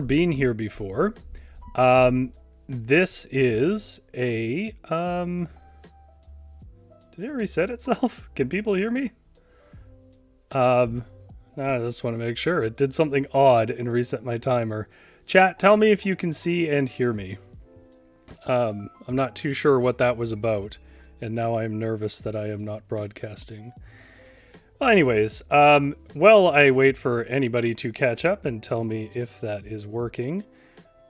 been here before. This is a, did it reset itself? Can people hear me? I just want to make sure. It did something odd and reset my timer. Chat, tell me if you can see and hear me. I'm not too sure what that was about, and now I'm nervous that I am not broadcasting. Well, anyways, while I wait for anybody to catch up and tell me if that is working,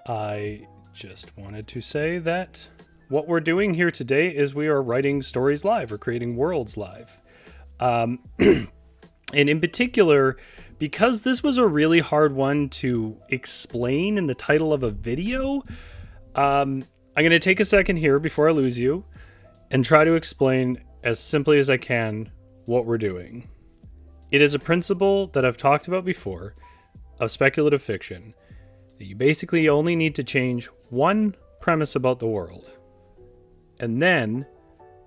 I just wanted to say that what we're doing here today is we are writing stories live or creating worlds live. And in particular, because this was a really hard one to explain in the title of a video, I'm going to take a second here before I lose you and try to explain as simply as I can what we're doing. It is a principle that I've talked about before of speculative fiction, that you basically only need to change one premise about the world and then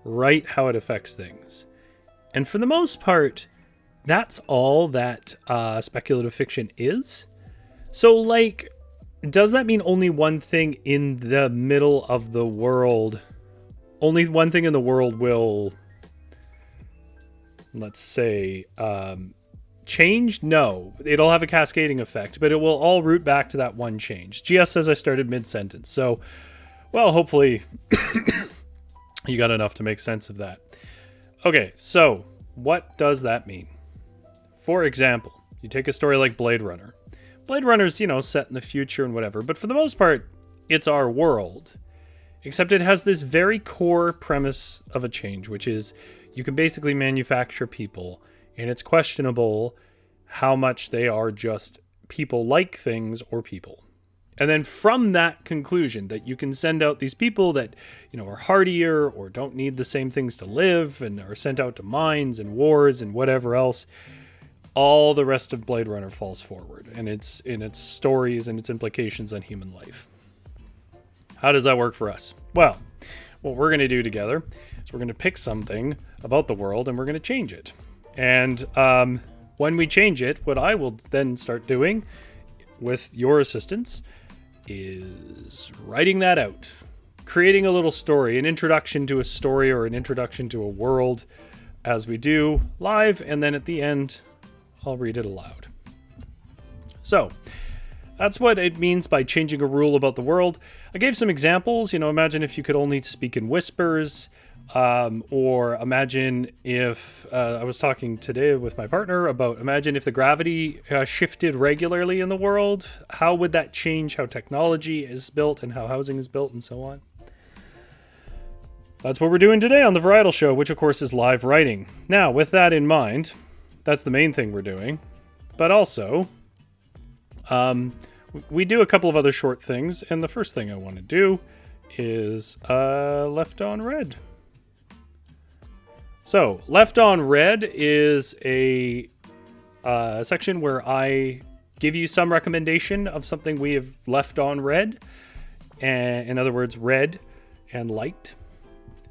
write how it affects things. And for the most part, that's all that speculative fiction is. So, like, does that mean only one thing in the middle of the world, only one thing in the world will, let's say, change? No, it'll have a cascading effect, but it will all root back to that one change. GS says I started mid-sentence, so, well, hopefully you got enough to make sense of that. Okay, so what does that mean? For example, you take a story like Blade Runner. Blade Runner's, set in the future and whatever, but for the most part, it's our world. Except it has this very core premise of a change, which is you can basically manufacture people, and it's questionable how much they are just people like things or people. And then from that conclusion that you can send out these people that, are hardier or don't need the same things to live and are sent out to mines and wars and whatever else, all the rest of Blade Runner falls forward and its stories and its implications on human life. How does that work for us? Well, what we're going to do together is we're going to pick something about the world and we're going to change it. And when we change it, what I will then start doing with your assistance is writing that out, creating a little story, an introduction to a story or an introduction to a world as we do live. And then at the end, I'll read it aloud. So that's what it means by changing a rule about the world. I gave some examples. Imagine if you could only speak in whispers, or imagine if I was talking today with my partner about imagine if the gravity shifted regularly in the world. How would that change how technology is built and how housing is built and so on? That's what we're doing today on the Varietal Show, which of course is live writing. Now, with that in mind, that's the main thing we're doing. But also, we do a couple of other short things, and the first thing I want to do is Left on Red. So, Left on Red is a section where I give you some recommendation of something we have left on red. And, in other words, red and light.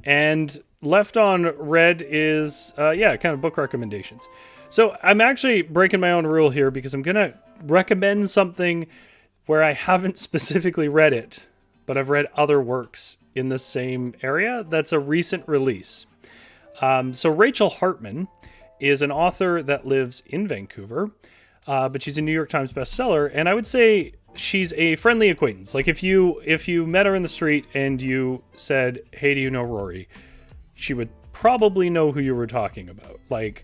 And Left on Red is, kind of book recommendations. So I'm actually breaking my own rule here because I'm going to recommend something where I haven't specifically read it, but I've read other works in the same area. That's a recent release. So Rachel Hartman is an author that lives in Vancouver, but she's a New York Times bestseller. And I would say she's a friendly acquaintance. Like if you met her in the street and you said, "Hey, do you know Rory?" She would probably know who you were talking about. Like,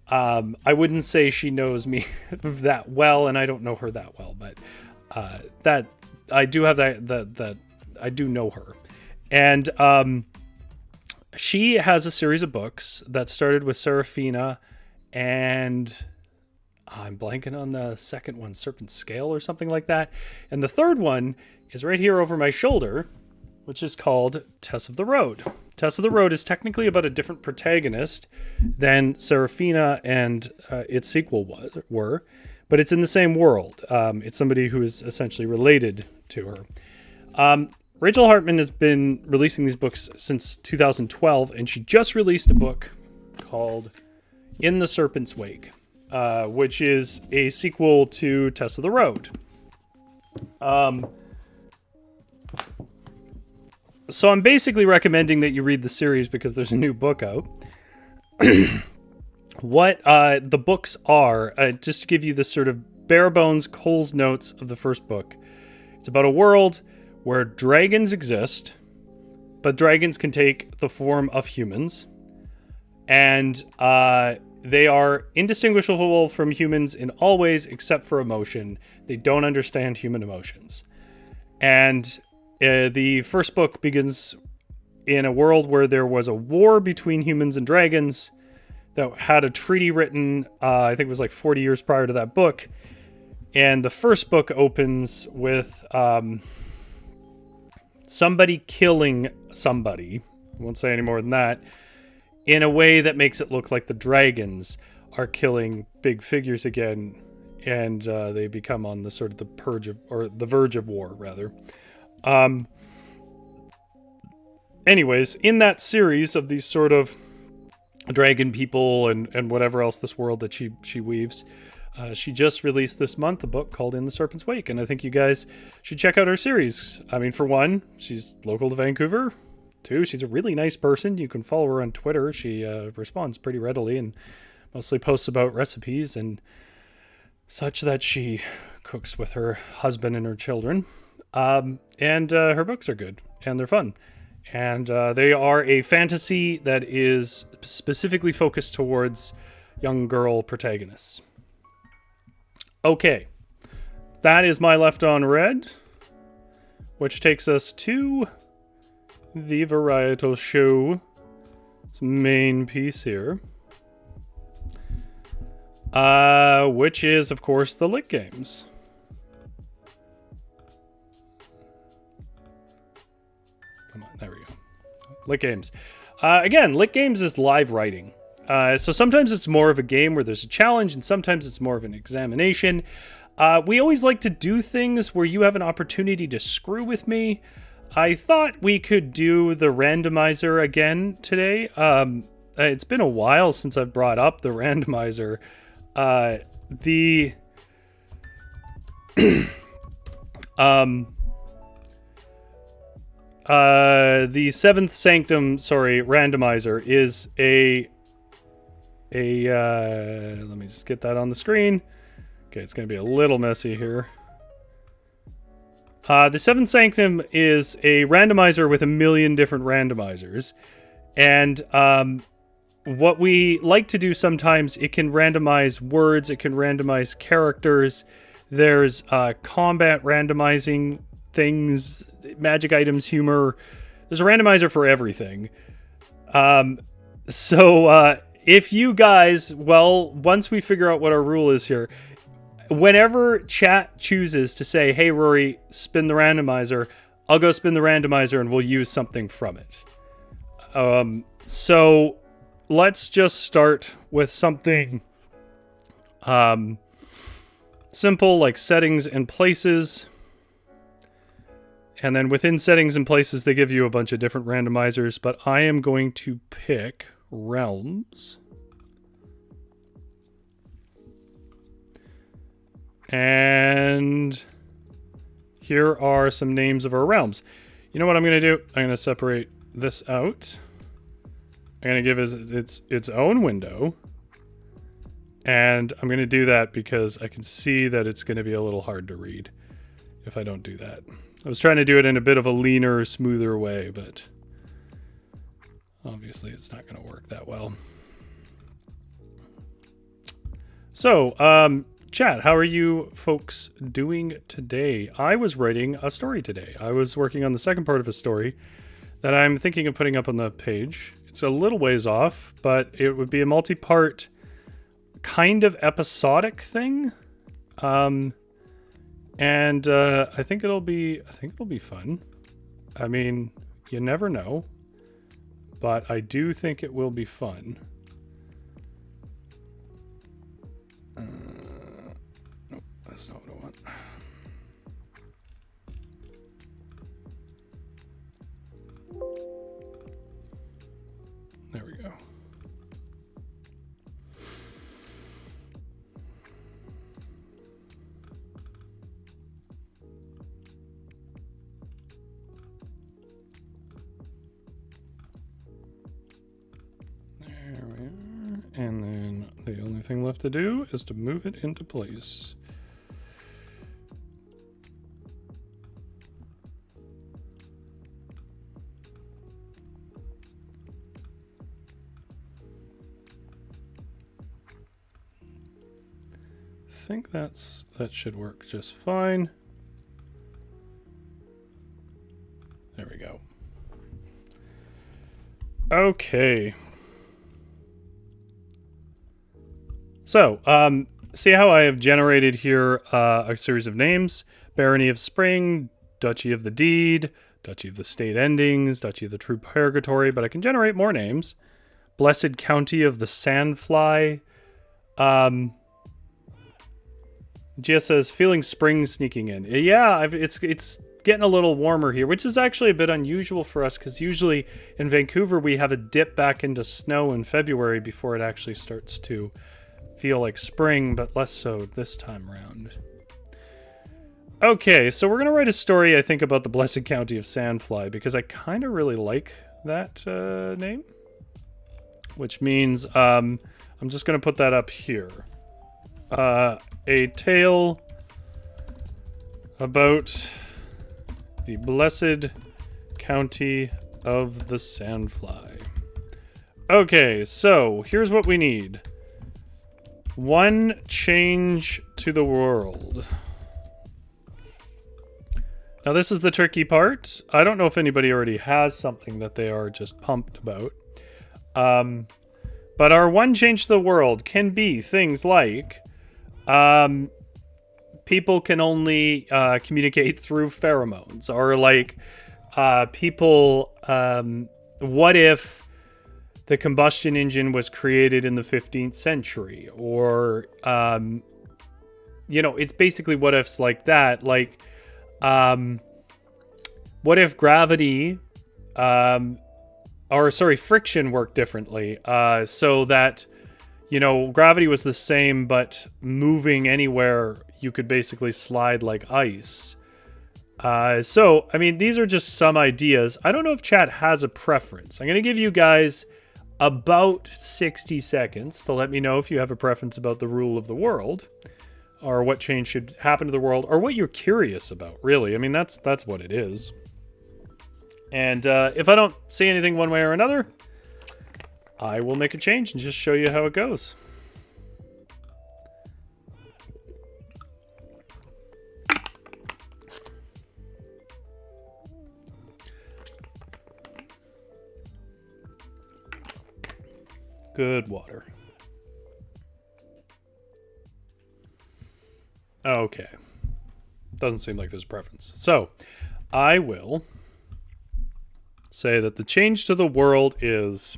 I wouldn't say she knows me that well, and I don't know her that well, but that I do have that I do know her. And she has a series of books that started with Serafina, and I'm blanking on the second one, Serpent Scale or something like that. And the third one is right here over my shoulder, which is called Tess of the Road. Tess of the Road is technically about a different protagonist than Serafina and its sequel were, but it's in the same world. It's somebody who is essentially related to her. Rachel Hartman has been releasing these books since 2012, and she just released a book called In the Serpent's Wake, which is a sequel to Tess of the Road. So I'm basically recommending that you read the series because there's a new book out. What the books are, just to give you the sort of bare bones Cole's notes of the first book. It's about a world where dragons exist, but dragons can take the form of humans. And they are indistinguishable from humans in all ways except for emotion. They don't understand human emotions. And the first book begins in a world where there was a war between humans and dragons that had a treaty written, I think it was like 40 years prior to that book. And the first book opens with somebody killing somebody. I won't say any more than that. In a way that makes it look like the dragons are killing big figures again, and they become on the sort of the verge of war, rather. Anyways, in that series of these sort of dragon people and whatever else this world that she weaves, she just released this month a book called In the Serpent's Wake, and I think you guys should check out her series. I mean, for one, she's local to Vancouver. Two, she's a really nice person. You can follow her on Twitter. She responds pretty readily and mostly posts about recipes and such that she cooks with her husband and her children. And her books are good and they're fun. And they are a fantasy that is specifically focused towards young girl protagonists. Okay, that is my left on red, which takes us to the Varietal Show main piece here, which is, of course, the lit games. Come on, there we go. Lit games. Again, lit games is live writing. So sometimes it's more of a game where there's a challenge, and sometimes it's more of an examination. We always like to do things where you have an opportunity to screw with me. I thought we could do the randomizer again today. It's been a while since I've brought up the randomizer. The Seventh Sanctum, randomizer is a let me just get that on the screen. Okay, it's going to be a little messy here. The Seventh Sanctum is a randomizer with a million different randomizers. And what we like to do sometimes, it can randomize words, it can randomize characters. There's combat randomizing things, magic items, humor. There's a randomizer for everything. So if you guys, once we figure out what our rule is here, whenever chat chooses to say, hey, Rory, spin the randomizer, I'll go spin the randomizer and we'll use something from it. So let's just start with something simple like settings and places. And then within settings and places, they give you a bunch of different randomizers, but I am going to pick realms. And here are some names of our realms. You know what I'm going to do? I'm going to separate this out. I'm going to give it its own window. And I'm going to do that because I can see that it's going to be a little hard to read if I don't do that. I was trying to do it in a bit of a leaner, smoother way, but obviously it's not going to work that well. So, chat, how are you folks doing today? I was writing a story today. I was working on the second part of a story that I'm thinking of putting up on the page. It's a little ways off, but it would be a multi-part kind of episodic thing. And I think it'll be fun. I mean, you never know, but I do think it will be fun. Nope, that's not what I want. There we go. The only thing left to do is to move it into place. I think that should work just fine. There we go. Okay. So, see how I have generated here a series of names? Barony of Spring, Duchy of the Deed, Duchy of the State Endings, Duchy of the True Purgatory, but I can generate more names. Blessed County of the Sandfly. Gia says, feeling spring sneaking in. Yeah, it's getting a little warmer here, which is actually a bit unusual for us because usually in Vancouver we have a dip back into snow in February before it actually starts to feel like spring, but less so this time around. Okay, so we're going to write a story, I think, about the Blessed County of Sandfly because I kind of really like that name, which means I'm just going to put that up here. A tale about the Blessed County of the Sandfly. Okay, so here's what we need. One change to the world. Now this is the tricky part. I don't know if anybody already has something that they are just pumped about. But our one change to the world can be things like people can only communicate through pheromones, or like people, what if the combustion engine was created in the 15th century, or you know, it's basically what ifs like that. Like what if gravity friction worked differently, so that, you know, gravity was the same, but moving anywhere, you could basically slide like ice. So, I mean, these are just some ideas. I don't know if chat has a preference. I'm going to give you guys about 60 seconds to let me know if you have a preference about the rule of the world, or what change should happen to the world, or what you're curious about, really. I mean, that's what it is. And if I don't see anything one way or another, I will make a change and just show you how it goes. Good water. Okay. Doesn't seem like there's a preference. So, I will say that the change to the world is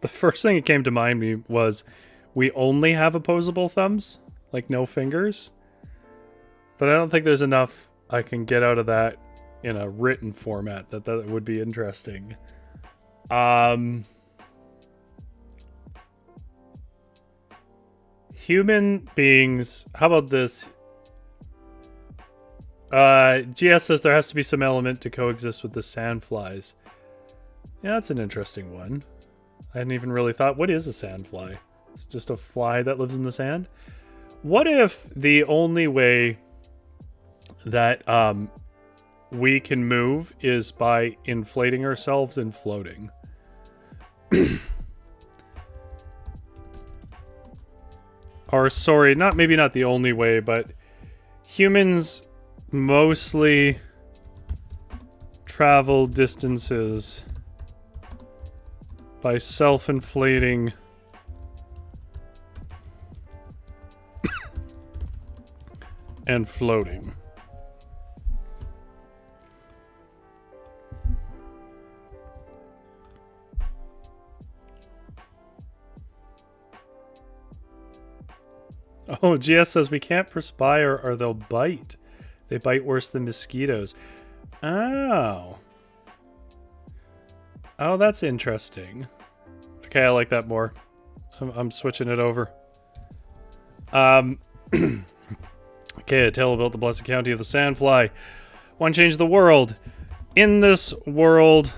the first thing that came to mind was we only have opposable thumbs, like no fingers. But I don't think there's enough I can get out of that in a written format that would be interesting. Human beings, how about this? GS says there has to be some element to coexist with the sandflies. Yeah, that's an interesting one. I hadn't even really thought, what is a sandfly? It's just a fly that lives in the sand? What if the only way that we can move is by inflating ourselves and floating? Or, sorry, maybe not the only way, but humans mostly travel distances by self-inflating and floating. Oh, GS says we can't perspire or they'll bite. They bite worse than mosquitoes. Oh. Oh, that's interesting. Okay, I like that more. I'm switching it over. Okay, a tale about the Blessed County of the Sandfly. One change of the world. In this world,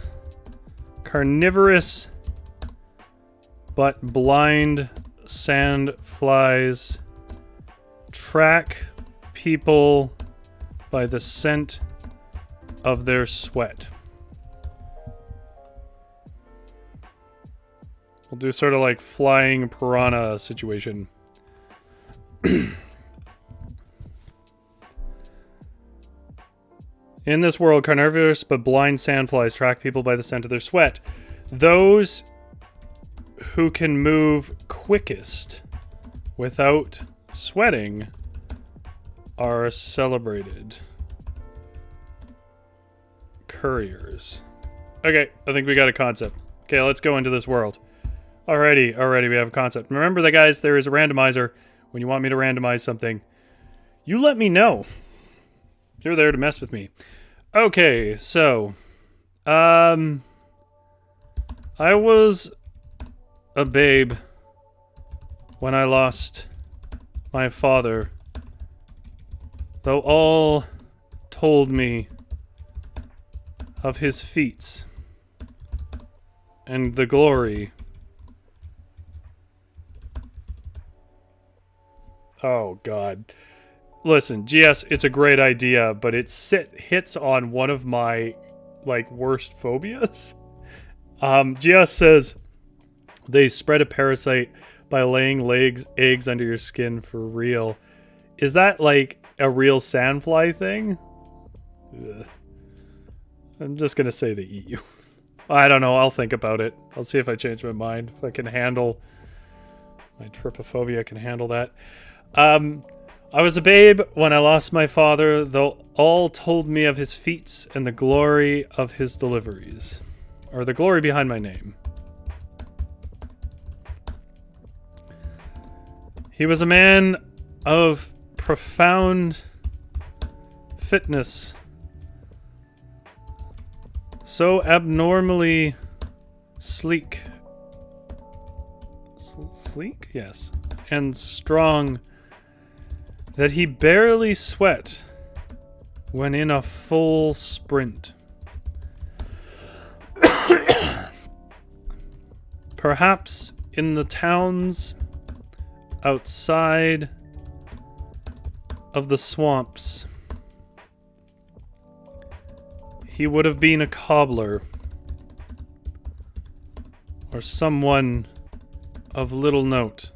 Carnivorous but blind sandflies track people by the scent of their sweat. We'll do sort of like flying piranha situation. In this world, carnivorous but blind sandflies track people by the scent of their sweat. Those who can move quickest without sweating are celebrated. Couriers. Okay, I think we got a concept. Okay, let's go into this world. Alrighty, we have a concept. Remember that, guys, there is a randomizer. When you want me to randomize something, you let me know. You're there to mess with me. Okay, so, I was a babe when I lost my father, though all told me of his feats and the glory. Oh, God. Listen, GS, it's a great idea, but it hits on one of my, like, worst phobias. GS says they spread a parasite by laying eggs under your skin for real. Is that, like, a real sandfly thing? Ugh. I'm just gonna say they eat you. I don't know, I'll think about it. I'll see if I change my mind. If I can handle my trypophobia, I can handle that. I was a babe when I lost my father, though all told me of his feats and the glory of his deliveries. Or the glory behind my name. He was a man of profound fitness. So abnormally sleek. Sleek? Yes. And strong that he barely sweat when in a full sprint. Perhaps in the towns outside of the swamps, he would have been a cobbler or someone of little note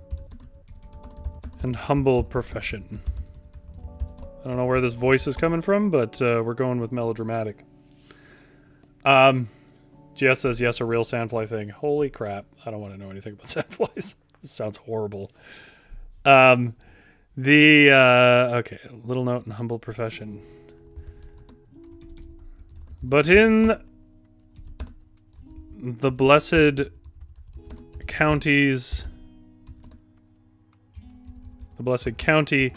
and humble profession. I don't know where this voice is coming from, but we're going with melodramatic. GS says, yes, a real sandfly thing. Holy crap. I don't want to know anything about sandflies. This sounds horrible. Okay, little note and humble profession. But in the blessed counties, the blessed county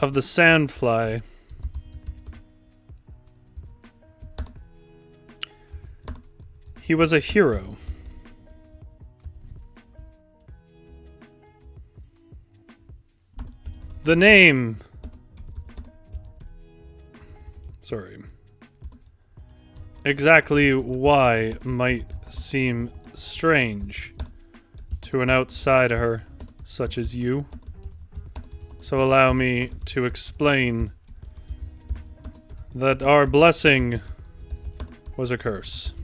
of the sandfly, he was a hero. The name... Sorry. Exactly why might seem strange to an outsider such as you. So allow me to explain that our blessing was a curse.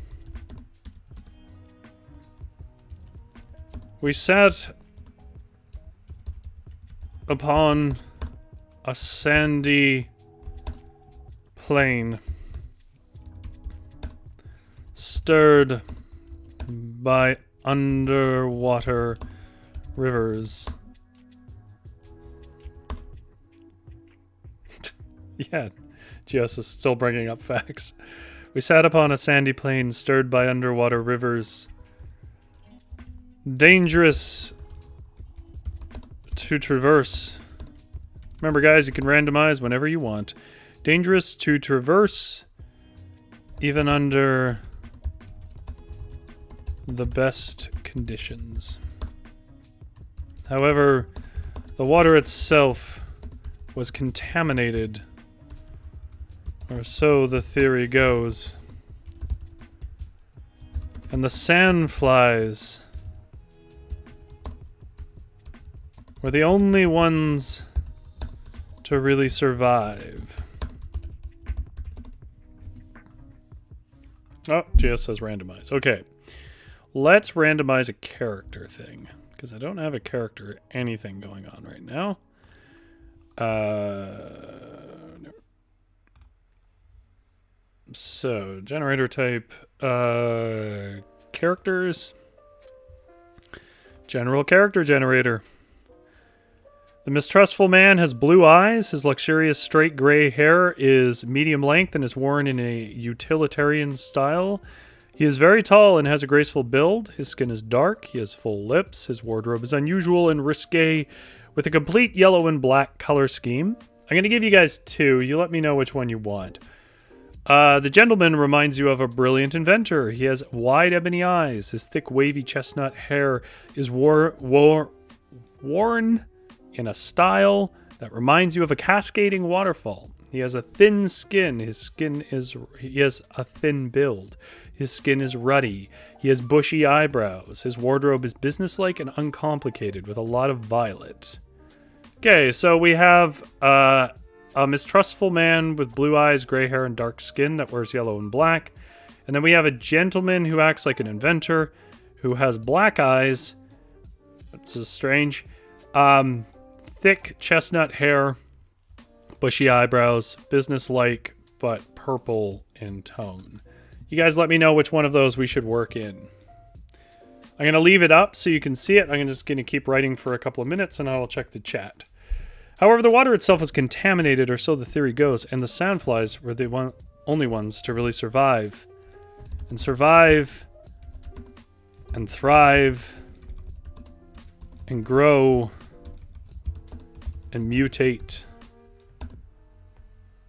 We sat upon a sandy plain, stirred by underwater rivers. Yeah, GS is still bringing up facts. We sat upon a sandy plain stirred by underwater rivers. Dangerous to traverse. Remember, guys, you can randomize whenever you want. Dangerous to traverse, even under the best conditions. However, the water itself was contaminated, or so the theory goes. And the sandflies were the only ones to really survive. Oh, GS says randomize. Okay. Let's randomize a character thing, because I don't have a character anything going on right now. No. So, generator type, characters, general character generator. The mistrustful man has blue eyes. His luxurious straight gray hair is medium length and is worn in a utilitarian style. He is very tall and has a graceful build. His skin is dark. He has full lips. His wardrobe is unusual and risque with a complete yellow and black color scheme. I'm going to give you guys two. You let me know which one you want. The gentleman reminds you of a brilliant inventor. He has wide ebony eyes. His thick wavy chestnut hair is worn in a style that reminds you of a cascading waterfall. He has a thin skin. He has a thin build. His skin is ruddy. He has bushy eyebrows. His wardrobe is businesslike and uncomplicated with a lot of violet. Okay, so we have a mistrustful man with blue eyes, gray hair, and dark skin that wears yellow and black. And then we have a gentleman who acts like an inventor who has black eyes. This is strange. Thick chestnut hair, bushy eyebrows, businesslike, but purple in tone. You guys let me know which one of those we should work in. I'm going to leave it up so you can see it. I'm just going to keep writing for a couple of minutes and I'll check the chat. However, the water itself was contaminated, or so the theory goes, and the sandflies were the only ones to really survive. And survive and thrive and grow and mutate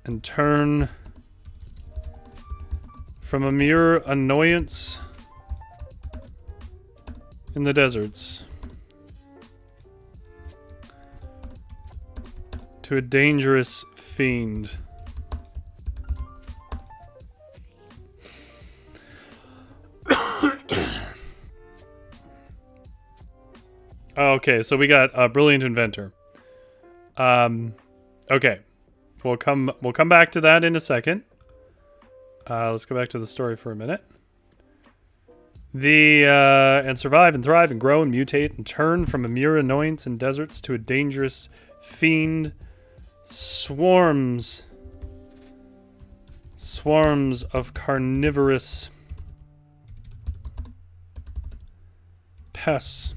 and turn from a mere annoyance in the deserts to a dangerous fiend. Okay, so we got a brilliant inventor. Okay, we'll come back to that in a second. Let's go back to the story for a minute. And survive and thrive and grow and mutate and turn from a mere annoyance in deserts to a dangerous fiend. Swarms of carnivorous pests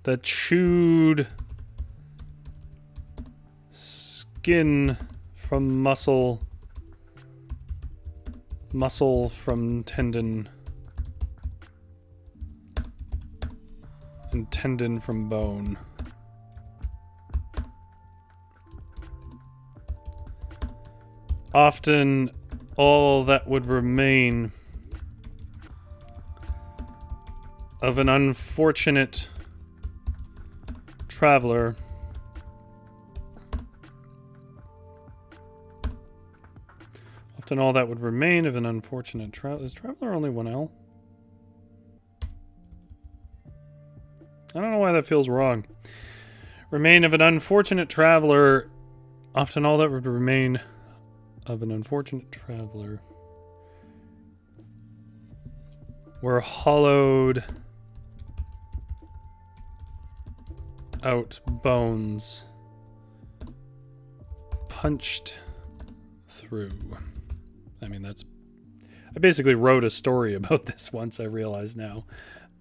that chewed skin from muscle from tendon, and tendon from bone. Often all that would remain of an unfortunate traveler all that would remain of an unfortunate traveler. Is traveler only one L? I don't know why that feels wrong. Remain of an unfortunate traveler. Often all that would remain of an unfortunate traveler were hollowed out bones, punched through. I mean, I basically wrote a story about this once, I realize now.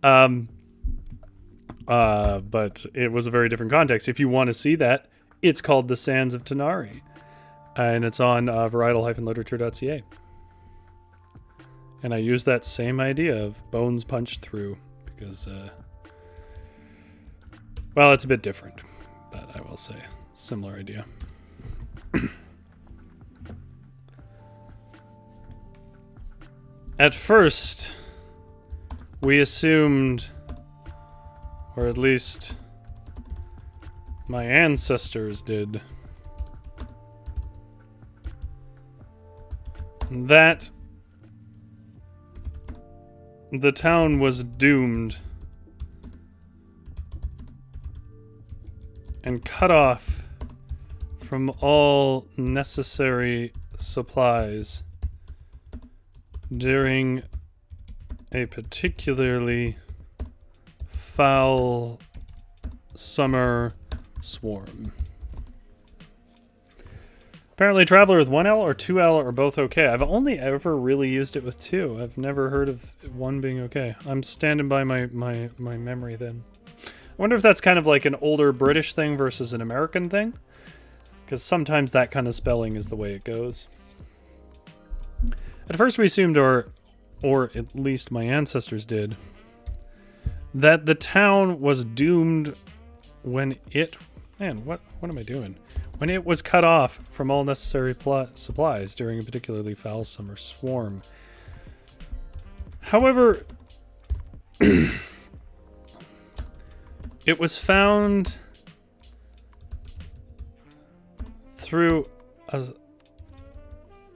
But it was a very different context. If you want to see that, it's called The Sands of Tanari. And it's on varietal-literature.ca. And I use that same idea of bones punched through because, well, it's a bit different, but I will say similar idea. At first, we assumed, or at least my ancestors did, that the town was doomed and cut off from all necessary supplies during a particularly foul summer swarm. Apparently Traveler with 1L or 2L are both okay. I've only ever really used it with 2. I've never heard of 1 being okay. I'm standing by my memory then. I wonder if that's kind of like an older British thing versus an American thing. Because sometimes that kind of spelling is the way it goes. At first we assumed, or at least my ancestors did, that the town was doomed when it... Man, what am I doing? When it was cut off from all necessary supplies during a particularly foul summer swarm. However, it was found through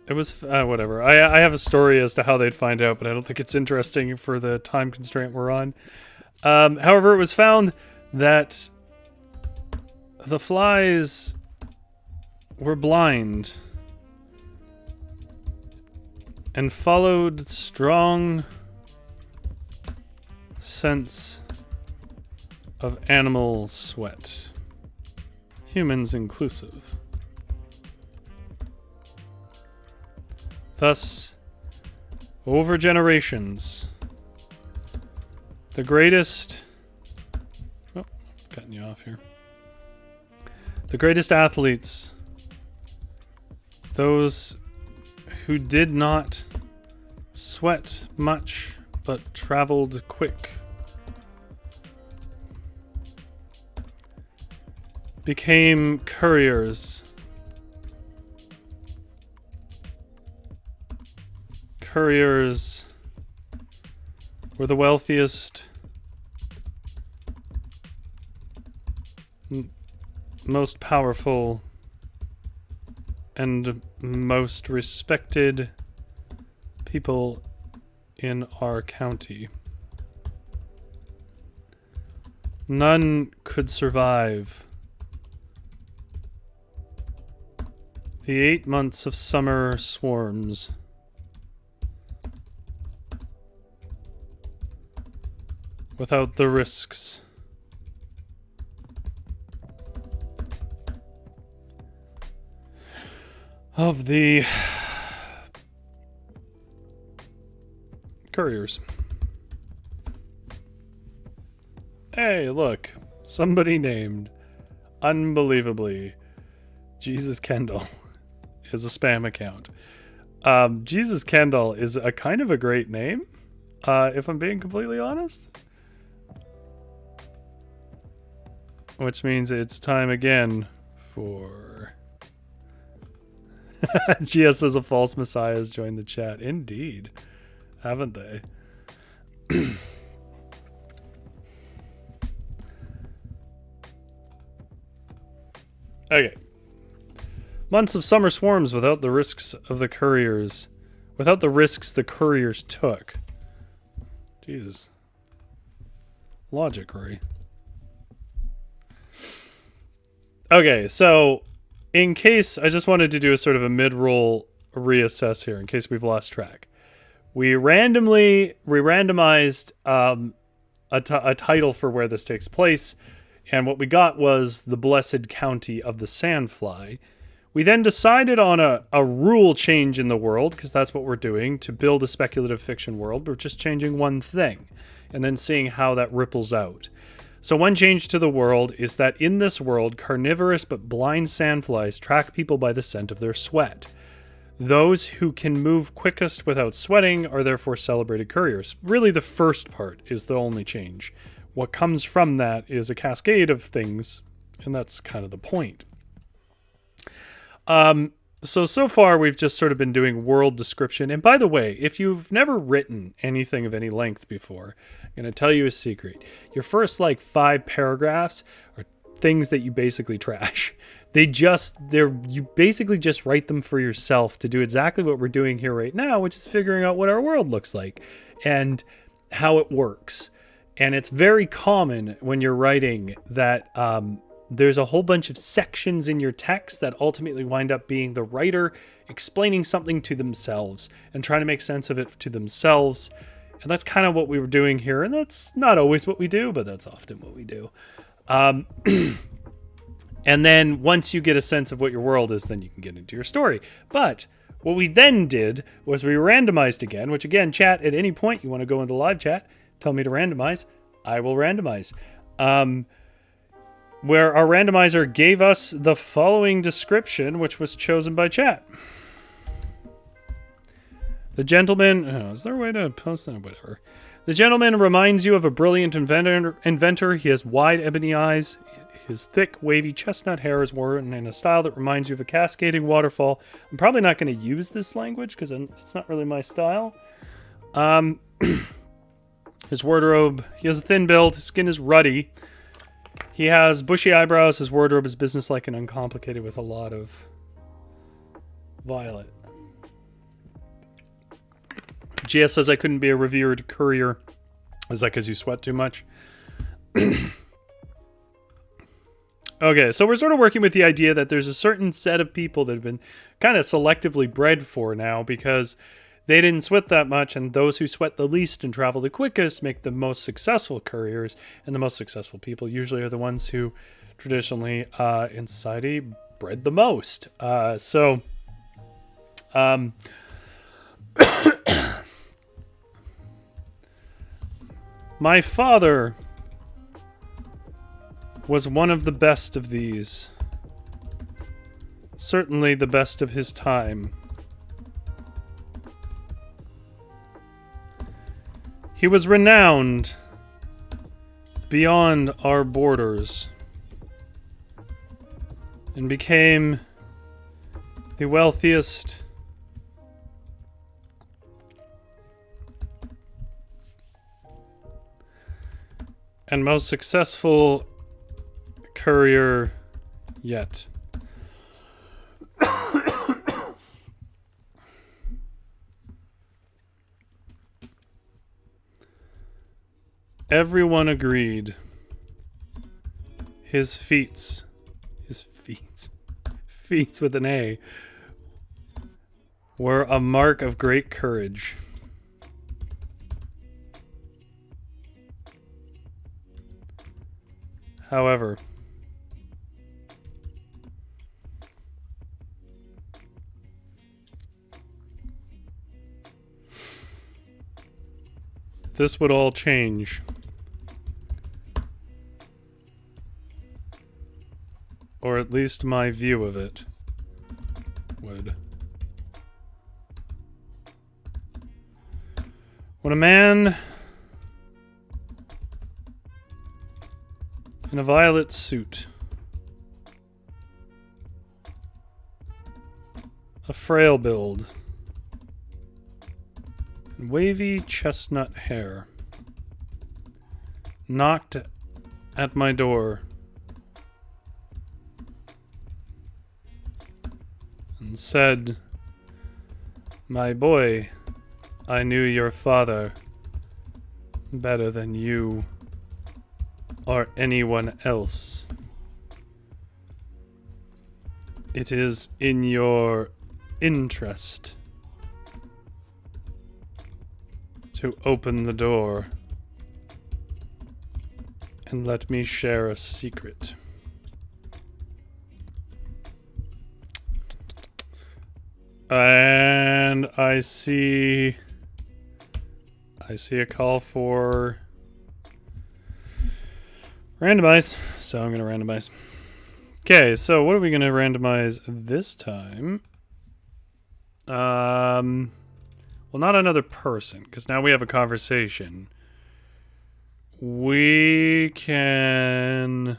whatever. I have a story as to how they'd find out, but I don't think it's interesting for the time constraint we're on. However, it was found that the flies were blind and followed strong scents of animal sweat, humans inclusive. Thus, over generations, the greatest... Oh, cutting you off here. The greatest athletes, those who did not sweat much but traveled quick, became couriers. Couriers were the wealthiest, most powerful, and most respected people in our county. None could survive the 8 months of summer swarms without the risks of the couriers. Hey, look. Somebody named, unbelievably, Jesus Kendall is a spam account. Jesus Kendall is a kind of a great name, if I'm being completely honest. Which means it's time again for... GS says a false messiah has joined the chat. Indeed. Haven't they? Okay. Months of summer swarms without the risks of the couriers. Without the risks the couriers took. Jesus. Logic, Rory. Okay, so in case, I just wanted to do a sort of a mid-roll reassess here in case we've lost track. We randomized a title for where this takes place, and what we got was the Blessed County of the Sandfly. We then decided on a rule change in the world, because that's what we're doing, to build a speculative fiction world. We're just changing one thing, and then seeing how that ripples out. So one change to the world is that in this world, carnivorous but blind sandflies track people by the scent of their sweat. Those who can move quickest without sweating are therefore celebrated couriers. Really, the first part is the only change. What comes from that is a cascade of things, and that's kind of the point. So far we've just sort of been doing world description. And by the way, if you've never written anything of any length before, I'm going to tell you a secret. Your first 5 paragraphs are things that you basically trash. you basically just write them for yourself to do exactly what we're doing here right now, which is figuring out what our world looks like and how it works. And it's very common when you're writing that there's a whole bunch of sections in your text that ultimately wind up being the writer explaining something to themselves and trying to make sense of it to themselves. And that's kind of what we were doing here. And that's not always what we do, but that's often what we do. And then once you get a sense of what your world is, then you can get into your story. But what we then did was we randomized again, which again, chat, at any point you want to go into live chat, tell me to randomize, I will randomize. Where our randomizer gave us the following description, which was chosen by chat. The gentleman, is there a way to post that? Whatever. The gentleman reminds you of a brilliant inventor. He has wide ebony eyes. His thick, wavy chestnut hair is worn in a style that reminds you of a cascading waterfall. I'm probably not going to use this language because it's not really my style. His wardrobe, he has a thin build. His skin is ruddy. He has bushy eyebrows. His wardrobe is businesslike and uncomplicated with a lot of violet. GS says I couldn't be a revered courier. Is that because you sweat too much? Okay, so we're sort of working with the idea that there's a certain set of people that have been kind of selectively bred for now because they didn't sweat that much, and those who sweat the least and travel the quickest make the most successful couriers, and the most successful people usually are the ones who traditionally in society bred the most. My father was one of the best of these. Certainly the best of his time. He was renowned beyond our borders and became the wealthiest and most successful courier yet. Everyone agreed his feats with an A, were a mark of great courage. However, this would all change. Or at least my view of it would. When a man in a violet suit, a frail build, and wavy chestnut hair, knocked at my door and said, "My boy, I knew your father better than you or anyone else. It is in your interest to open the door and let me share a secret." And I see a call for randomize, so I'm going to randomize. Okay, so what are we going to randomize this time? Well, not another person, because now we have a conversation. We can...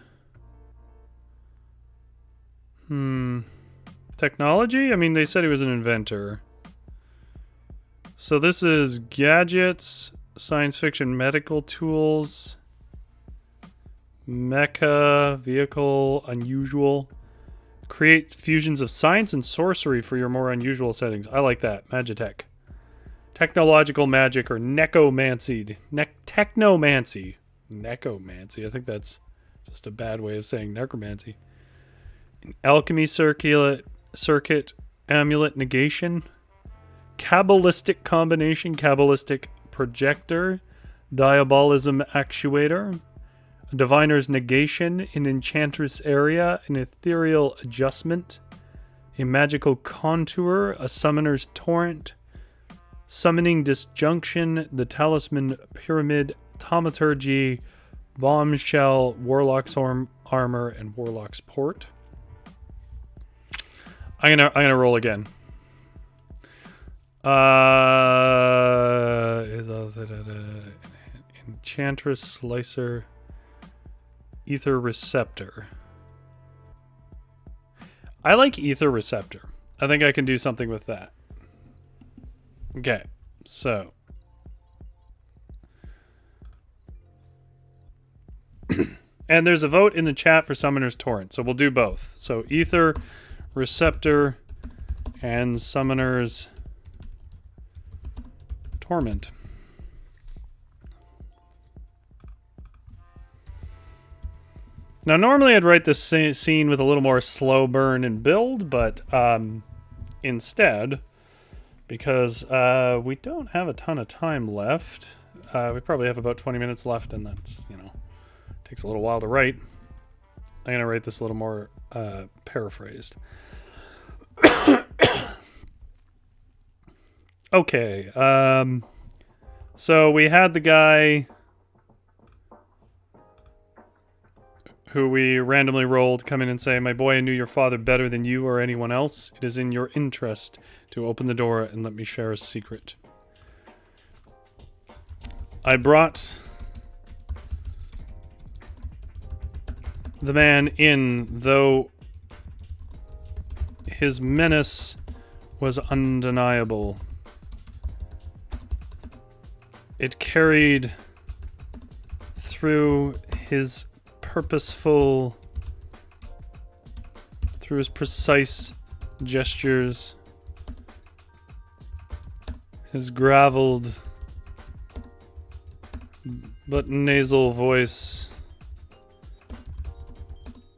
Technology? I mean, they said he was an inventor. So this is gadgets, science fiction, medical tools, mecha, vehicle, unusual, Create fusions of science and sorcery for your more unusual settings. I like that. Magitech. Technological magic or necromancy. Technomancy. Necromancy. I think that's just a bad way of saying necromancy. Alchemy circuit, amulet negation, Kabbalistic combination, Kabbalistic projector, diabolism actuator, a diviner's negation, an enchantress area, an ethereal adjustment, a magical contour, a summoner's torrent, summoning disjunction, the talisman pyramid, thaumaturgy, bombshell, warlock's armor, and warlock's port. I'm gonna roll again. Enchantress slicer, ether receptor. I like ether receptor. I think I can do something with that. Okay, so and there's a vote in the chat for Summoner's Torrent, so we'll do both. So ether receptor and Summoner's Torment. Now, normally I'd write this scene with a little more slow burn and build, but instead, because we don't have a ton of time left, we probably have about 20 minutes left, and that's, takes a little while to write. I'm going to write this a little more paraphrased. Okay, so we had the guy who we randomly rolled come in and say, "My boy, I knew your father better than you or anyone else. It is in your interest to open the door and let me share a secret." I brought the man in, though his menace was undeniable. It carried through his through his precise gestures, his graveled but nasal voice,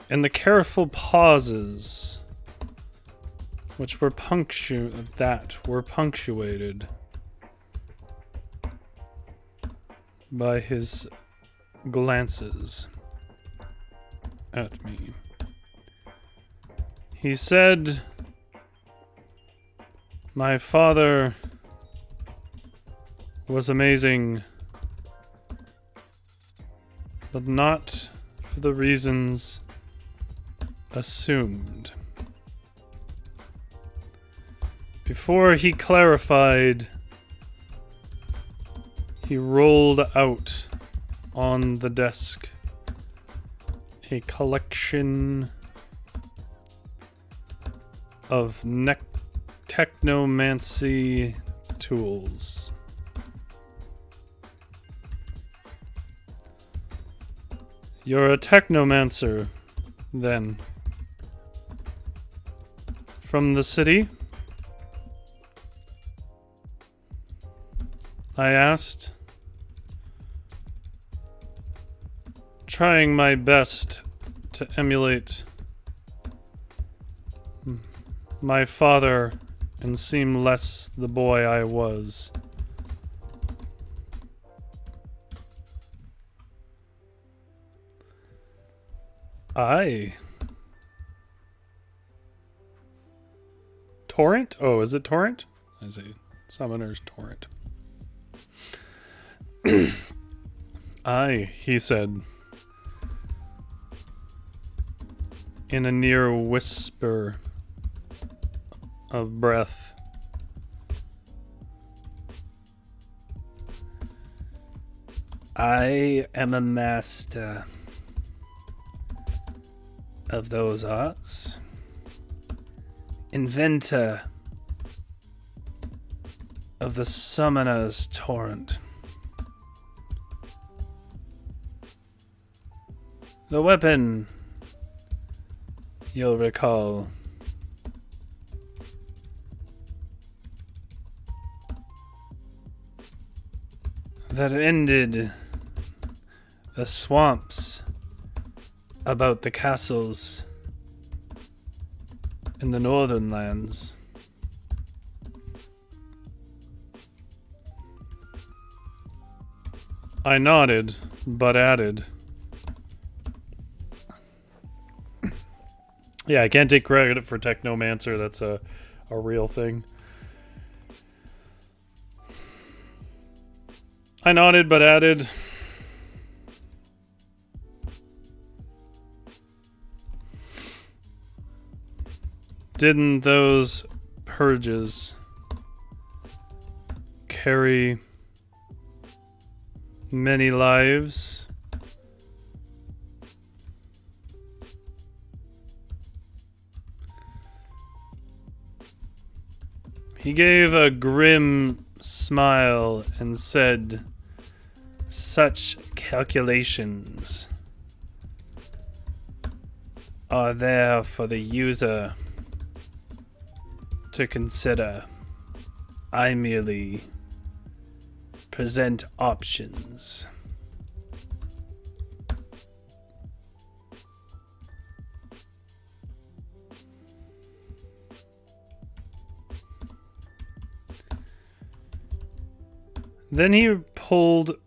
and the careful pauses which were punctuated by his glances at me. He said, "My father was amazing, but not for the reasons assumed." Before he clarified, he rolled out on the desk a collection of technomancy tools. "You're a technomancer, then? From the city?" I asked, trying my best to emulate my father and seem less the boy I was. Torrent? Oh, is it Torrent? I see. Summoner's Torrent. He said, in a near whisper of breath. I am a master of those arts, inventor of the Summoner's Torrent. The weapon you'll recall that ended the swamps about the castles in the northern lands. I nodded, but added. Yeah, I can't take credit for Technomancer. That's a real thing. I nodded, but added. Didn't those purges carry many lives? He gave a grim smile and said, "Such calculations are there for the user to consider. I merely present options." Then he pulled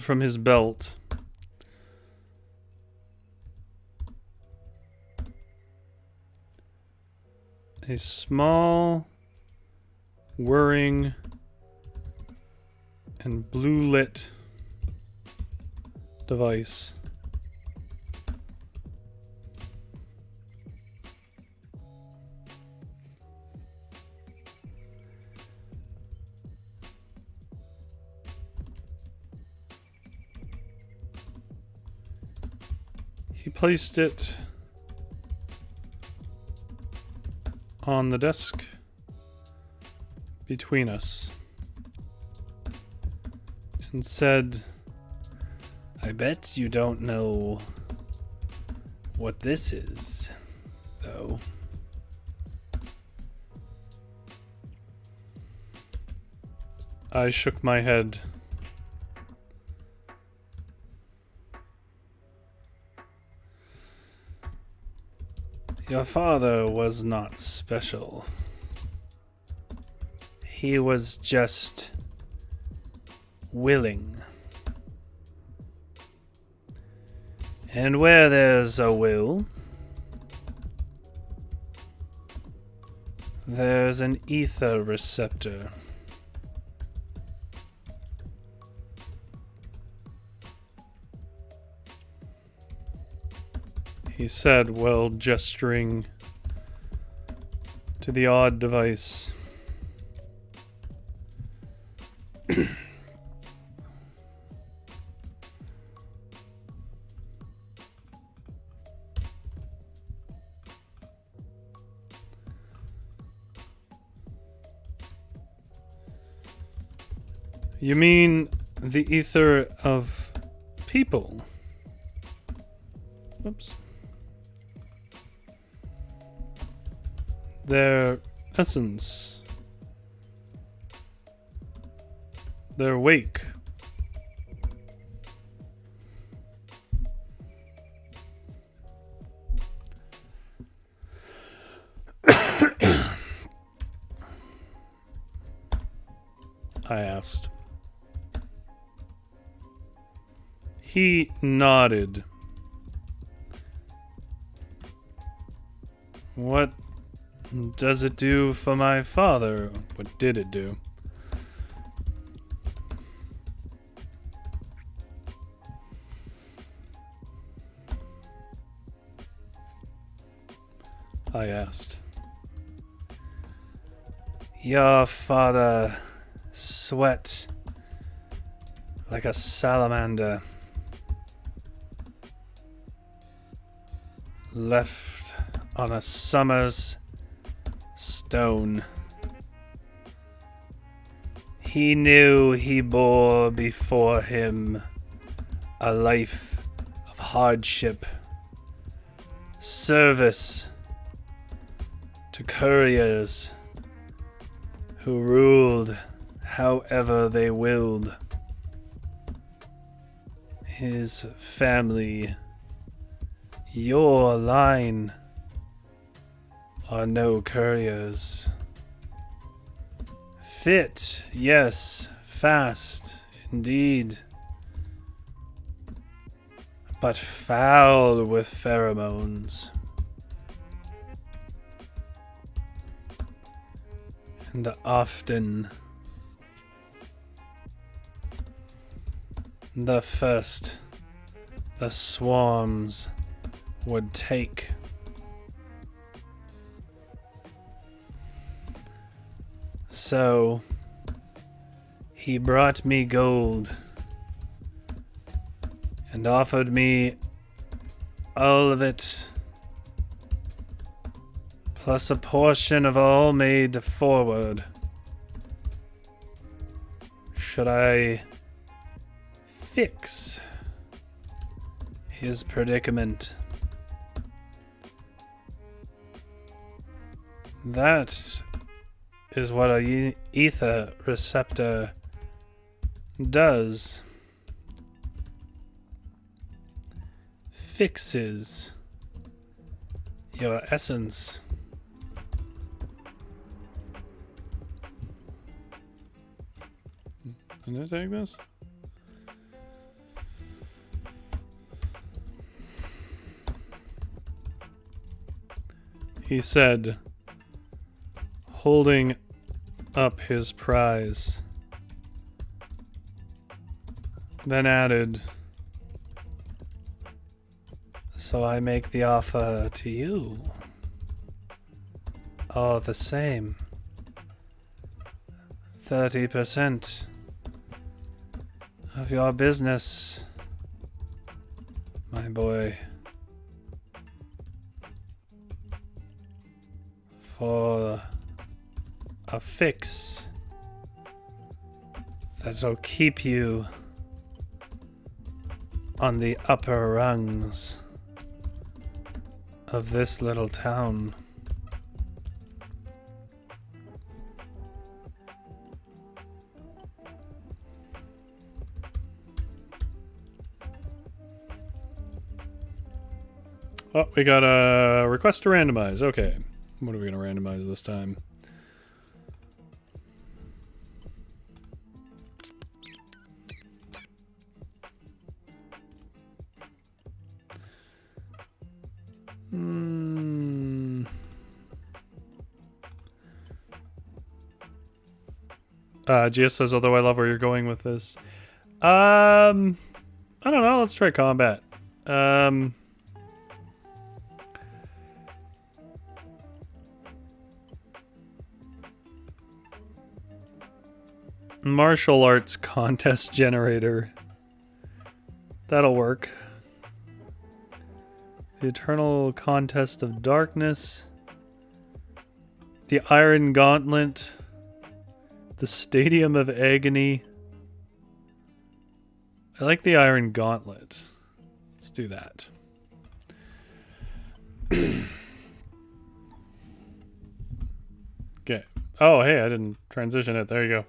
from his belt a small, whirring, and blue-lit device. He placed it on the desk between us and said, "I bet you don't know what this is, though." I shook my head. Your father was not special. He was just willing. And where there's a will, there's an ether receptor. He said while gesturing to the odd device. You mean the ether of people? Oops. Their essence. Their wake. I asked. He nodded. What does it do for my father? What did it do? I asked. Your father sweat like a salamander. Left on a summer's stone. He knew he bore before him a life of hardship, service to couriers who ruled however they willed. His family, your line, are no couriers. Fit, yes, fast, indeed, but foul with pheromones. And often the first the swarms would take. So he brought me gold and offered me all of it, plus a portion of all made forward. Should I fix his predicament? That is what a ether receptor does. Fixes your essence. Can I take this? He said, holding up his prize, then added, so I make the offer to you, all the same, 30% of your business, my boy, for a fix that'll keep you on the upper rungs of this little town. Oh, we got a request to randomize. Okay. What are we going to randomize this time? GS says, although I love where you're going with this. I don't know. Let's try combat. Martial arts contest generator. That'll work. The Eternal Contest of Darkness. The Iron Gauntlet. The Stadium of Agony. I like the Iron Gauntlet. Let's do that. Okay. Oh, hey, I didn't transition it. There you go.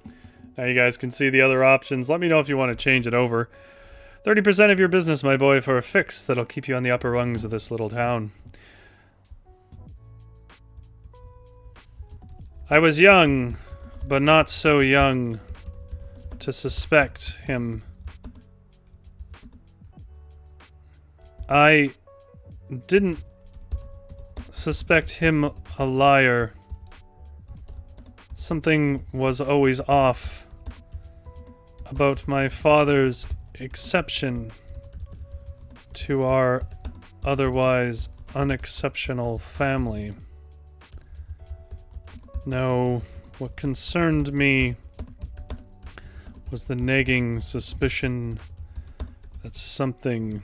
Now you guys can see the other options. Let me know if you want to change it over. 30% of your business, my boy, for a fix that'll keep you on the upper rungs of this little town. I was young, but not so young to suspect him. I didn't suspect him a liar. Something was always off about my father's exception to our otherwise unexceptional family. No, what concerned me was the nagging suspicion that something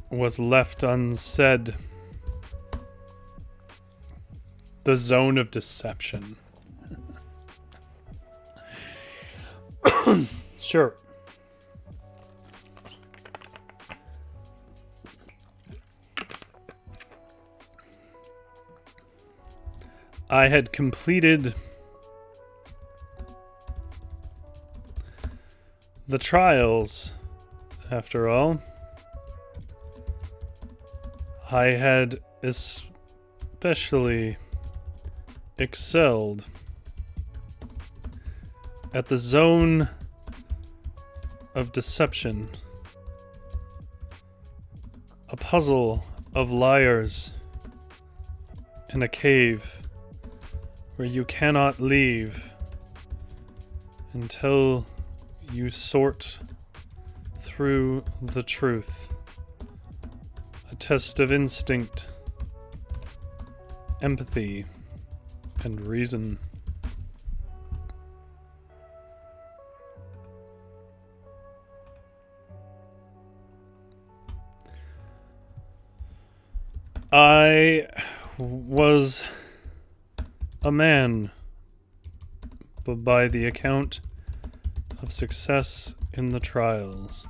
was left unsaid. The zone of deception. Sure. I had completed the trials, after all. I had especially excelled at the zone of deception, a puzzle of liars in a cave where you cannot leave until you sort through the truth. A test of instinct, empathy, and reason. I was a man, but by the account of success in the trials.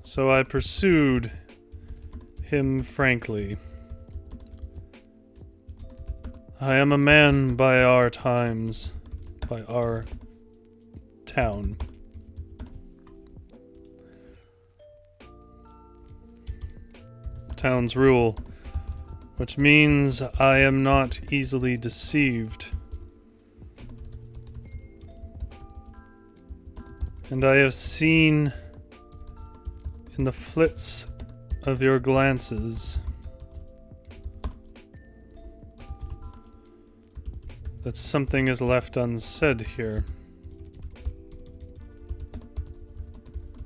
So I pursued him frankly. I am a man by our times, by our town. Town's rule, which means I am not easily deceived. And I have seen in the flits of your glances that something is left unsaid here.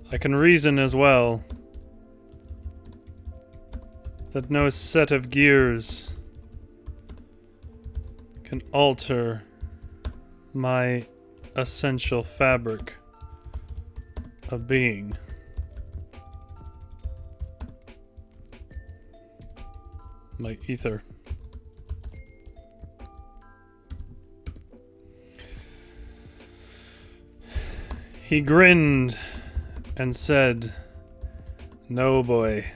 I can reason as well that no set of gears can alter my essential fabric of being. My ether. He grinned and said, "No, boy.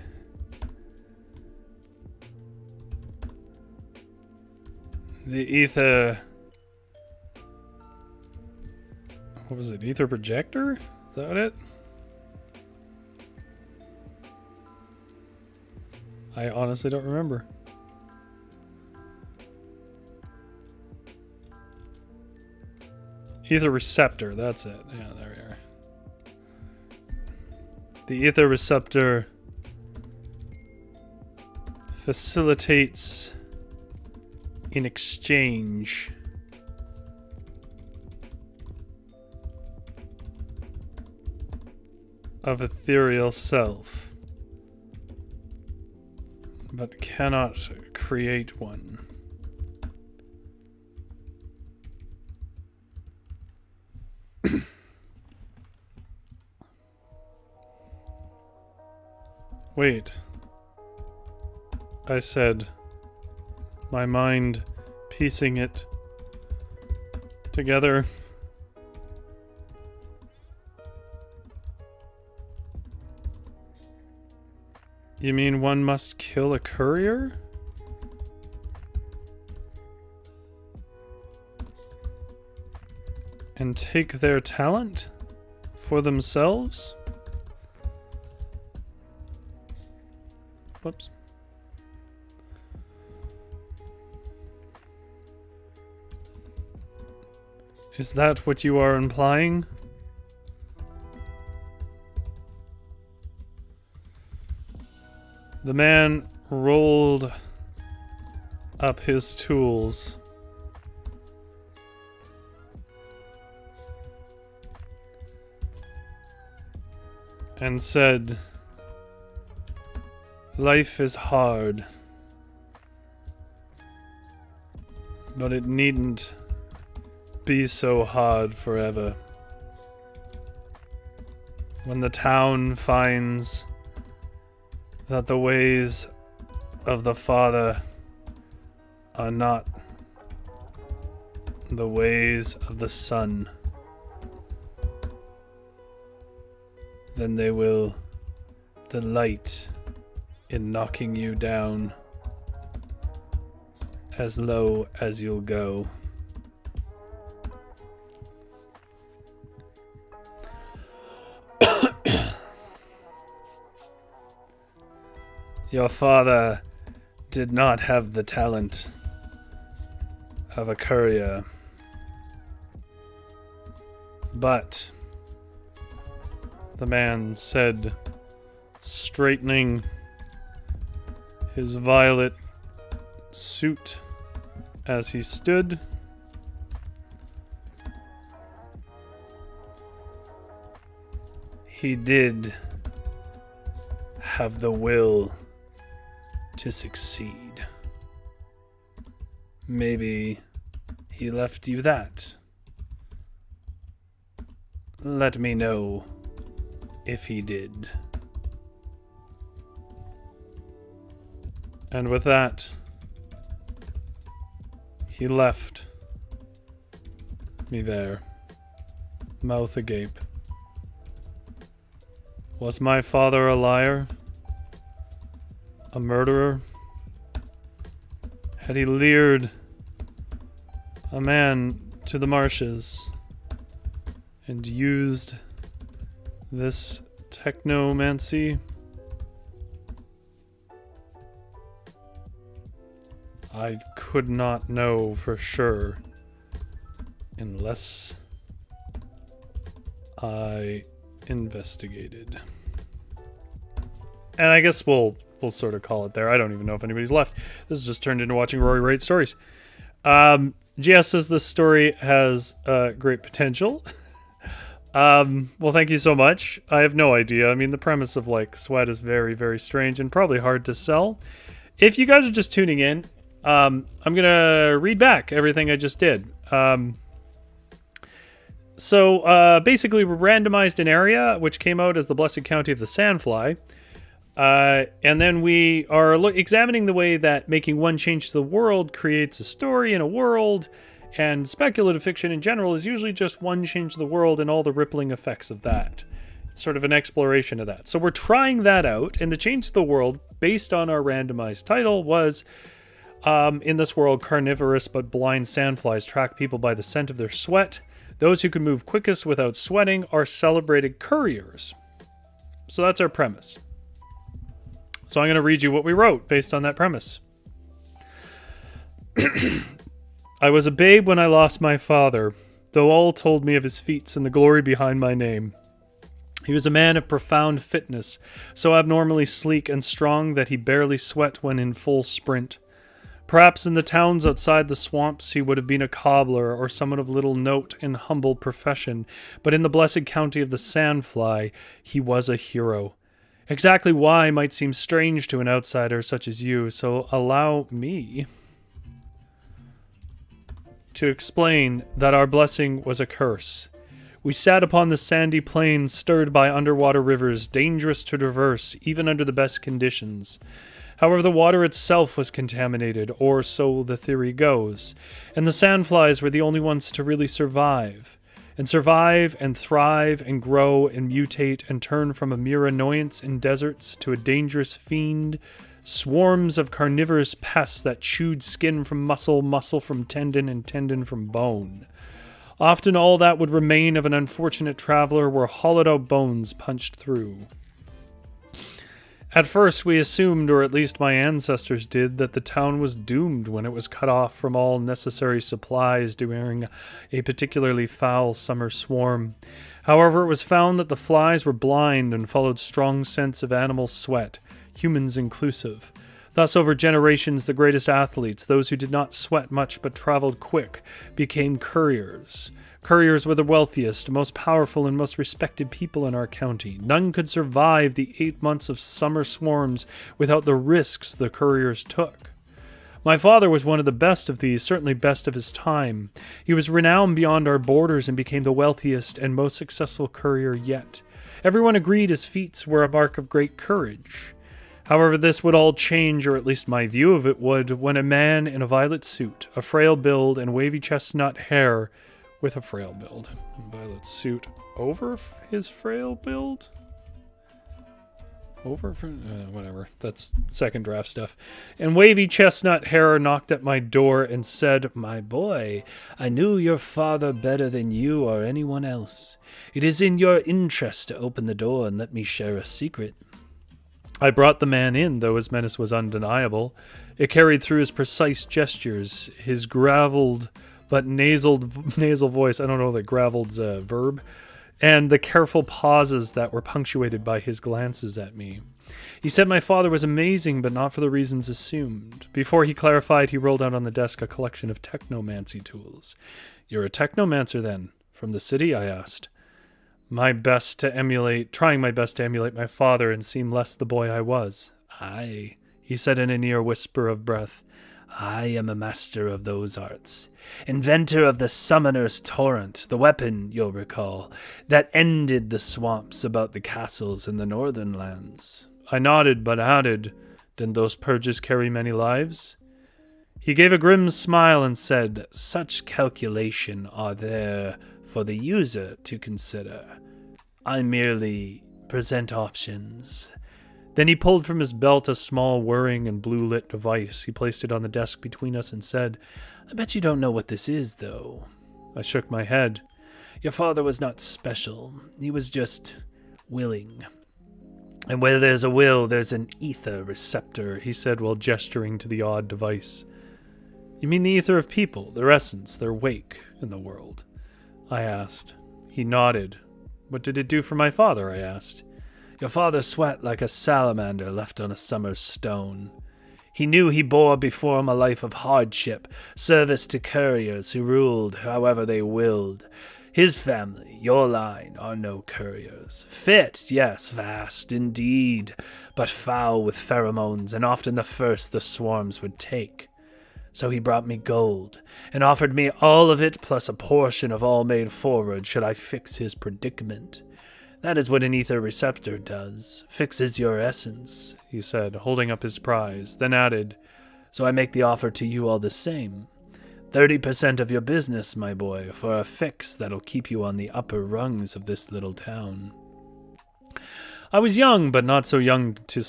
The ether..." What was it? Ether projector? Is that it? I honestly don't remember. Ether receptor, that's it. Yeah, there we are. The ether receptor facilitates in exchange of ethereal self, but cannot create one. Wait, I said, my mind piecing it together. You mean one must kill a courier? And take their talent for themselves? Whoops. Is that what you are implying? The man rolled up his tools and said, "Life is hard, but it needn't be so hard forever. When the town finds that the ways of the Father are not the ways of the sun. Then they will delight in knocking you down as low as you'll go. Your father did not have the talent of a courier, but the man said, straightening his violet suit as he stood, he did have the will to succeed. Maybe he left you that. Let me know if he did. And with that, he left me there, mouth agape. Was my father a liar? A murderer? Had he lured a man to the marshes and used this technomancy? I could not know for sure unless I investigated. And I guess we'll sort of call it there. I don't even know if anybody's left. This has just turned into watching Rory write stories. GS says this story has great potential. Well, thank you so much. I have no idea. I mean, the premise of like sweat is very, very strange and probably hard to sell. If you guys are just tuning in, I'm gonna read back everything I just did. So basically, we randomized an area which came out as the Blessed County of the Sandfly. And then we are examining the way that making one change to the world creates a story in a world, and speculative fiction in general is usually just one change to the world and all the rippling effects of that. It's sort of an exploration of that. So we're trying that out, and the change to the world, based on our randomized title, was in this world, carnivorous but blind sandflies track people by the scent of their sweat. Those who can move quickest without sweating are celebrated couriers. So that's our premise. So I'm going to read you what we wrote based on that premise. I was a babe when I lost my father, though all told me of his feats and the glory behind my name. He was a man of profound fitness, so abnormally sleek and strong that he barely sweat when in full sprint. Perhaps in the towns outside the swamps he would have been a cobbler or someone of little note in humble profession, but in the blessed county of the Sandfly he was a hero. Exactly why might seem strange to an outsider such as you, so allow me to explain that our blessing was a curse. We sat upon the sandy plains stirred by underwater rivers, dangerous to traverse even under the best conditions. However, the water itself was contaminated, or so the theory goes, and the sandflies were the only ones to really survive. And survive and thrive and grow and mutate and turn from a mere annoyance in deserts to a dangerous fiend, swarms of carnivorous pests that chewed skin from muscle, muscle from tendon, and tendon from bone. Often all that would remain of an unfortunate traveler were hollowed-out bones punched through. At first we assumed, or at least my ancestors did, that the town was doomed when it was cut off from all necessary supplies during a particularly foul summer swarm. However, it was found that the flies were blind and followed strong scents of animal sweat, humans inclusive. Thus, over generations, the greatest athletes, those who did not sweat much but traveled quick, became couriers. Couriers were the wealthiest, most powerful, and most respected people in our county. None could survive the 8 months of summer swarms without the risks the couriers took. My father was one of the best of these, certainly best of his time. He was renowned beyond our borders and became the wealthiest and most successful courier yet. Everyone agreed his feats were a mark of great courage. However, this would all change, or at least my view of it would, when a man in a violet suit, a frail build, and wavy chestnut hair with a frail build. Violet suit over his frail build? Whatever. That's second draft stuff. And wavy chestnut hair knocked at my door and said, "My boy, I knew your father better than you or anyone else. It is in your interest to open the door and let me share a secret." I brought the man in, though his menace was undeniable. It carried through his precise gestures, his graveled but nasal voice. I don't know that graveled's a verb. And the careful pauses that were punctuated by his glances at me. He said my father was amazing, but not for the reasons assumed. Before he clarified, he rolled out on the desk a collection of technomancy tools. "You're a technomancer, then? From the city?" I asked. Trying my best to emulate my father and seem less the boy I was. "Aye," he said in a near whisper of breath. "I am a master of those arts. Inventor of the Summoner's Torrent, the weapon, you'll recall, that ended the swamps about the castles in the northern lands." I nodded, but added, "Didn't those purges carry many lives?" He gave a grim smile and said, "Such calculation are there for the user to consider. I merely present options." Then he pulled from his belt a small whirring and blue-lit device. He placed it on the desk between us and said, "I bet you don't know what this is, though." I shook my head. "Your father was not special. He was just willing. And where there's a will, there's an ether receptor," he said while gesturing to the odd device. "You mean the ether of people, their essence, their wake in the world?" I asked. He nodded. "What did it do for my father?" I asked. "Your father sweat like a salamander left on a summer's stone. He knew he bore before him a life of hardship, service to couriers who ruled however they willed. His family, your line, are no couriers. Fit, yes, vast indeed, but foul with pheromones, and often the first the swarms would take. So he brought me gold, and offered me all of it plus a portion of all made forward should I fix his predicament. That is what an ether receptor does, fixes your essence," he said, holding up his prize, then added, "So I make the offer to you all the same. 30% of your business, my boy, for a fix that'll keep you on the upper rungs of this little town." I was young, but not so young to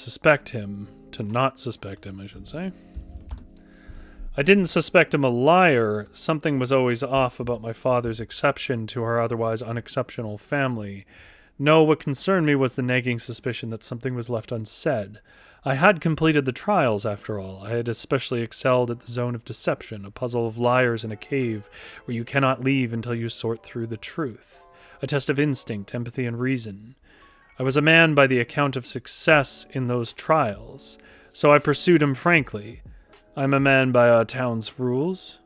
not suspect him, I should say. I didn't suspect him a liar. Something was always off about my father's exception to our otherwise unexceptional family. No, what concerned me was the nagging suspicion that something was left unsaid. I had completed the trials, after all. I had especially excelled at the zone of deception, a puzzle of liars in a cave where you cannot leave until you sort through the truth. A test of instinct, empathy, and reason. I was a man by the account of success in those trials, so I pursued him frankly. I am a man by our town's rules,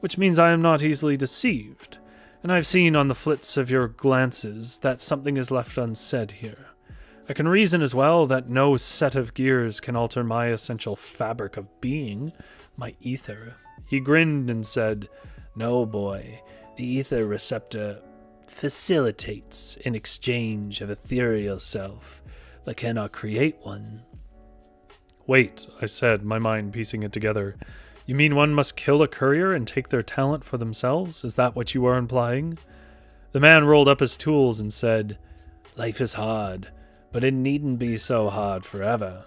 which means I am not easily deceived. And I've seen on the flits of your glances that something is left unsaid here. I can reason as well that no set of gears can alter my essential fabric of being, my ether. He grinned and said, "No, boy, the ether receptor facilitates an exchange of ethereal self, but cannot create one." "Wait," I said, my mind piecing it together. "You mean one must kill a courier and take their talent for themselves? Is that what you are implying?" The man rolled up his tools and said, "Life is hard, but it needn't be so hard forever.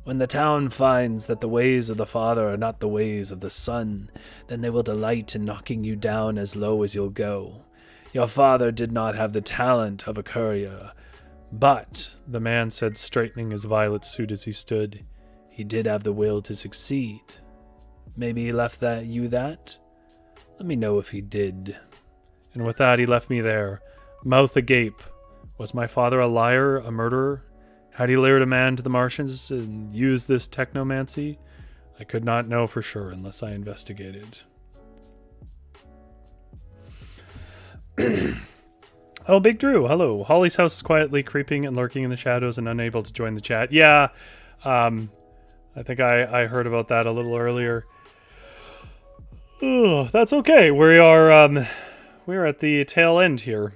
When the town finds that the ways of the Father are not the ways of the Son, then they will delight in knocking you down as low as you'll go. Your father did not have the talent of a courier, but," the man said, straightening his violet suit as he stood, "he did have the will to succeed. Maybe he left you that? Let me know if he did." And with that, he left me there, mouth agape. Was my father a liar, a murderer? Had he lured a man to the Martians and used this technomancy? I could not know for sure unless I investigated. Oh, Big Drew, hello. Holly's house is quietly creeping and lurking in the shadows and unable to join the chat. Yeah, I think I heard about that a little earlier. Oh, that's okay. We are at the tail end here.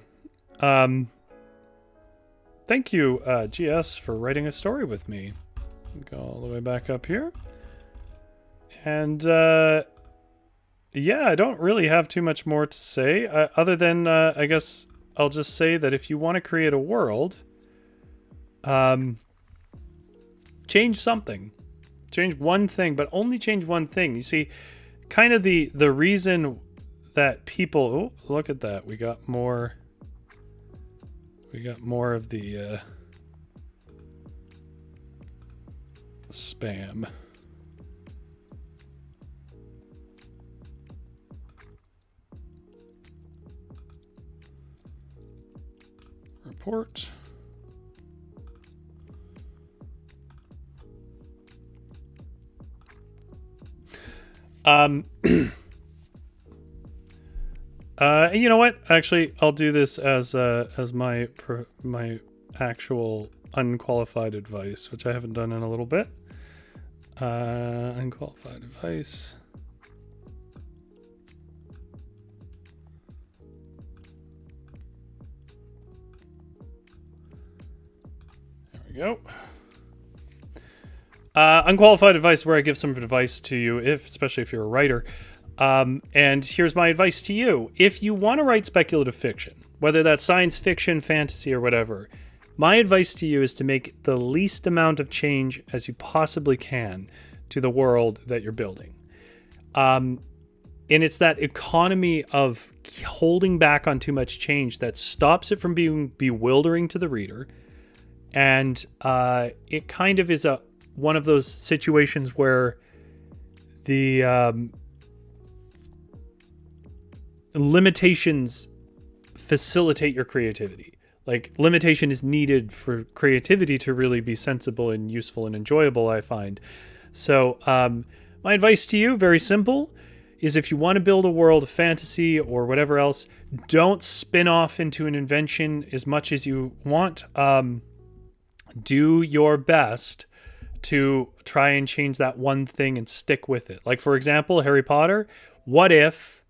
Thank you, GS, for writing a story with me. Go all the way back up here. And yeah, I don't really have too much more to say, other than I guess I'll just say that if you want to create a world, change something. Change one thing, but only change one thing. You see, kind of the reason that people... Oh, look at that. We got more of the spam. Report. You know what? Actually, I'll do this as my actual unqualified advice, which I haven't done in a little bit. Unqualified advice. There we go. Unqualified advice, where I give some advice to you, especially if you're a writer. And here's my advice to you. If you want to write speculative fiction, whether that's science fiction, fantasy, or whatever, my advice to you is to make the least amount of change as you possibly can to the world that you're building. And it's that economy of holding back on too much change that stops it from being bewildering to the reader. And it kind of is one of those situations where the limitations facilitate your creativity. Like, limitation is needed for creativity to really be sensible and useful and enjoyable, I find. So my advice to you, very simple, is if you want to build a world of fantasy or whatever else, don't spin off into an invention as much as you want. Do your best to try and change that one thing and stick with it. Like, for example, Harry Potter. What if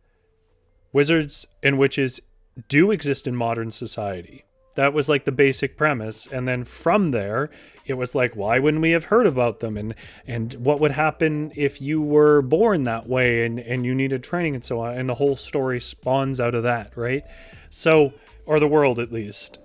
wizards and witches do exist in modern society? That was like the basic premise. And then from there, it was like, why wouldn't we have heard about them? And what would happen if you were born that way and you needed training and so on? And the whole story spawns out of that, right? So, or the world at least.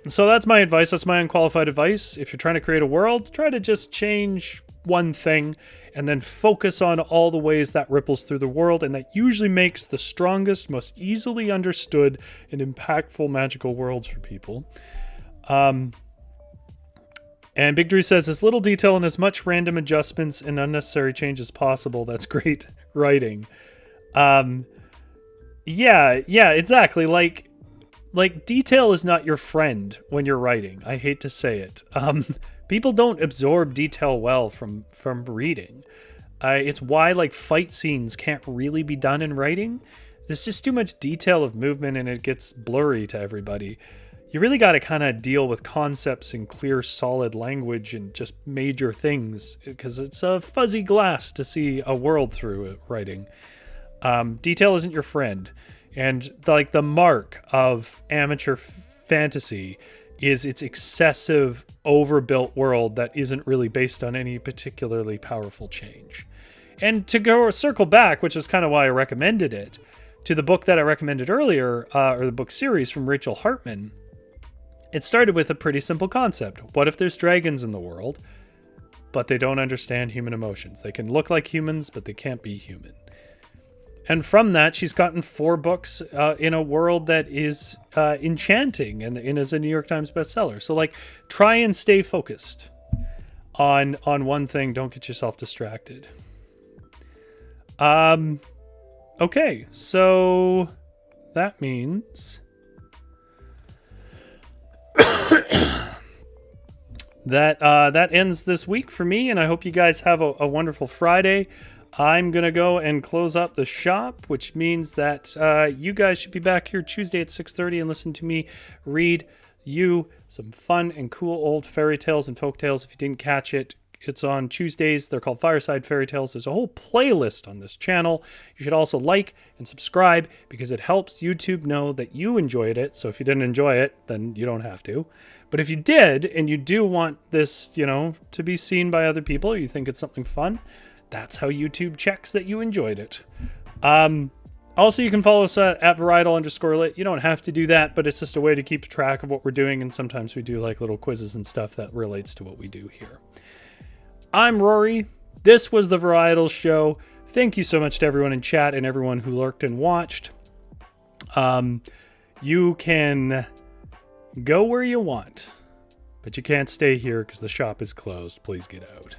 So that's my advice. That's my unqualified advice. If you're trying to create a world, try to just change one thing and then focus on all the ways that ripples through the world, and that usually makes the strongest, most easily understood and impactful magical worlds for people. And Big Drew says, as little detail and as much random adjustments and unnecessary change as possible. That's great writing. Yeah, exactly. Like detail is not your friend when you're writing. I hate to say it. People don't absorb detail well from reading. It's why like fight scenes can't really be done in writing. There's just too much detail of movement and it gets blurry to everybody. You really got to kind of deal with concepts in clear, solid language and just major things, because it's a fuzzy glass to see a world through writing. Detail isn't your friend. And like the mark of amateur fantasy is its excessive, overbuilt world that isn't really based on any particularly powerful change. And to go circle back, which is kind of why I recommended it, to the book that I recommended earlier, or the book series from Rachel Hartman, it started with a pretty simple concept. What if there's dragons in the world, but they don't understand human emotions? They can look like humans, but they can't be human. And from that, she's gotten 4 books in a world that is enchanting and is a New York Times bestseller. So, like, try and stay focused on one thing. Don't get yourself distracted. Okay, so that means that ends this week for me, and I hope you guys have a wonderful Friday. I'm going to go and close up the shop, which means that you guys should be back here Tuesday at 6:30 and listen to me read you some fun and cool old fairy tales and folk tales. If you didn't catch it, It's on Tuesdays. They're called Fireside Fairy Tales. There's a whole playlist on this channel. You should also like and subscribe because it helps YouTube know that you enjoyed it. So if you didn't enjoy it, then you don't have to. But if you did, and you do want this, to be seen by other people, or you think it's something fun, that's how YouTube checks that you enjoyed it. Also, you can follow us at varietal_lit. You don't have to do that, but it's just a way to keep track of what we're doing. And sometimes we do like little quizzes and stuff that relates to what we do here. I'm Rory. This was the Varietal Show. Thank you so much to everyone in chat and everyone who lurked and watched. You can go where you want, but you can't stay here because the shop is closed. Please get out.